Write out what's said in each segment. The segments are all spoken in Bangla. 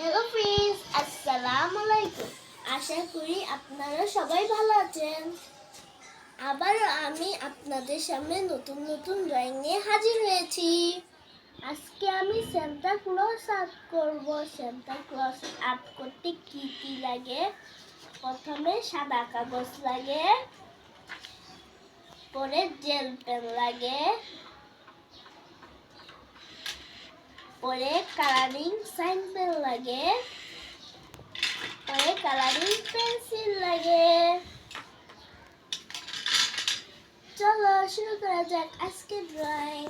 হ্যালো ফ্রেন্ডস, আসসালামু আলাইকুম। আশা করি আপনারা সবাই ভালো আছেন। আবারও আমি আপনাদের সামনে নতুন নতুন ড্রয়িং নিয়ে হাজির হয়েছি। আজকে আমি সান্তা ক্লজ আর্ট করব। সান্তা ক্লজ আর্ট করতে কি কি লাগে? প্রথমে সাদা কাগজ লাগে, পরে জেল পেন লাগে, পরে কালারিং সাইন পেন লাগে, পরে কালারিং পেন্সিল লাগে। চলো শুরু করা যাক আজকে ড্রয়িং।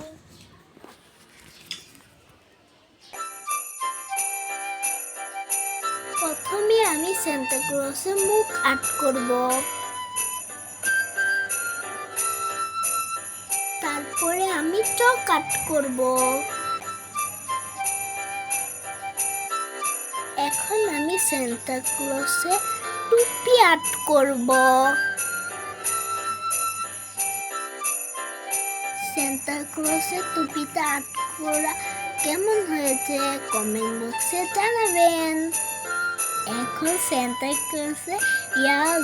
প্রথমে আমি সান্তা ক্লজের মুখ আর্ট করব। তারপরে আমি চোখ আর্ট করব। এখন আমি সান্তা ক্লজের টুপি আর্ট করব। সান্তা ক্লজের টুপিটা আর্ট করা কেমন হয়েছে কমেন্ট বক্সে জানাবেন। এখন সান্তা ক্লজে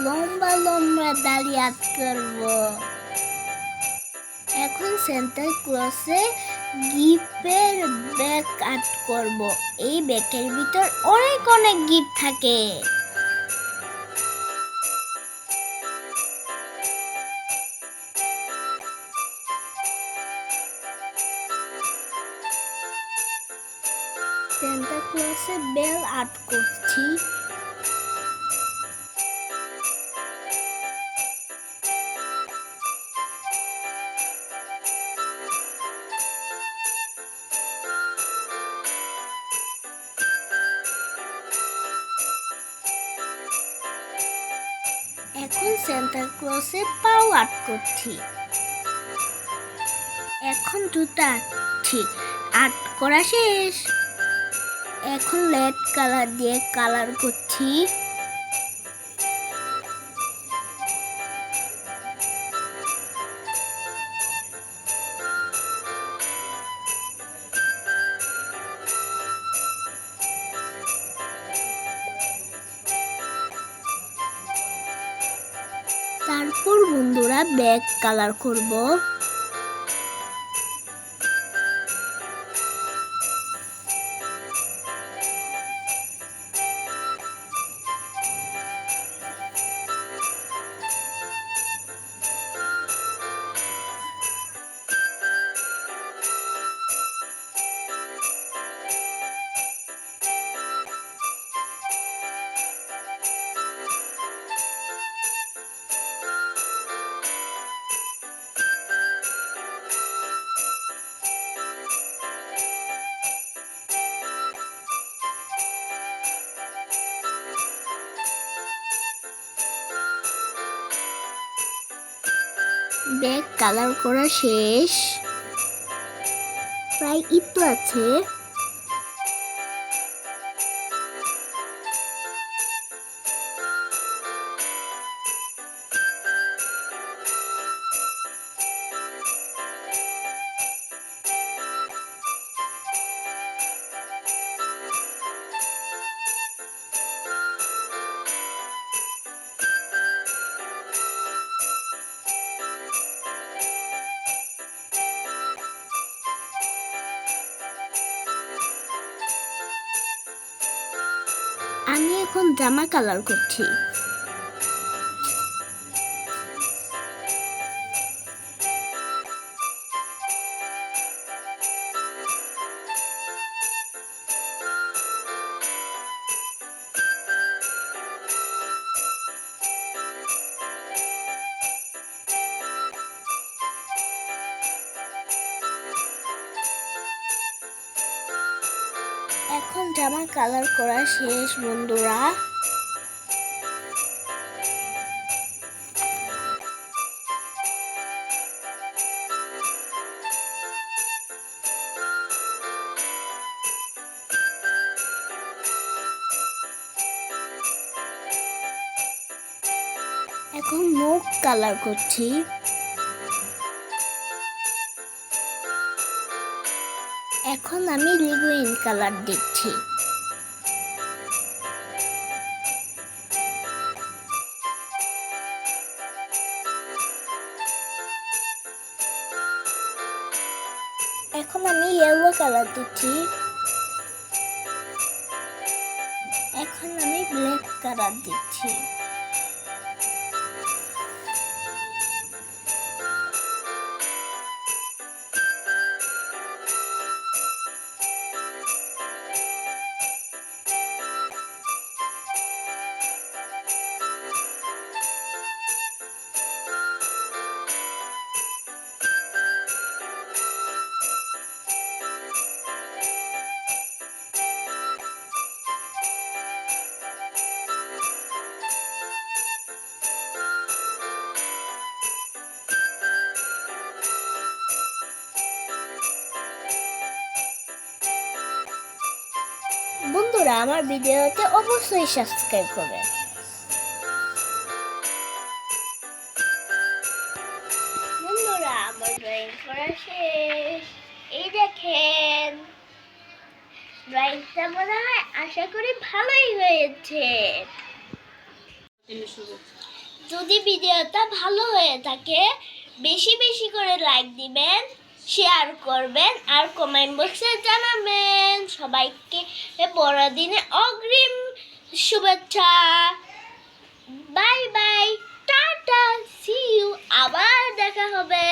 লম্বা লম্বা দাড়ি আর্ট করব। এখন সান্তা ক্লজে গিফটের ব্যাগ আর্ট করব। এই ব্যাগের ভিতর অনেক অনেক গিফট থাকে। সান্তা ক্লজে বেল আর্ট করছি। এখন সান্তা ক্লজে পাও আর্ট করছি। এখন জুতা আঁকছি। আর্ট করা শেষ। এখন রেড কালার দিয়ে কালার করছি। তারপর বন্ধুরা ব্যাগ কালার করব। ব্যাগ কালার করা শেষ। প্রায় একটু আছে। আমি এখন জামা কালার করছি। এখন জামা কালার করা শেষ বন্ধুরা। এখন মুখ কালার করছি। এখন আমি লিকুইড কালার দিচ্ছি। কালার দিচ্ছি। এখন আমি ব্ল্যাক কালার দিচ্ছি। বন্ধুরা, আমার ভিডিওতে অবশ্যই সাবস্ক্রাইব করবেন। বন্ধুরা, আমার ড্রয়িং করা শেষ। এই দেখেন, ড্রয়িংটা মনে হয় আশা করি ভালোই হয়েছে। যদি ভিডিওটা ভালো হয়ে থাকে বেশি বেশি করে লাইক দিবেন, শেয়ার করবেন আর কমেন্ট বক্সে জানাবেন। সবাইকে বড়দিনে অগ্রিম শুভেচ্ছা। Bye bye, tata, see you, আবার দেখা হবে।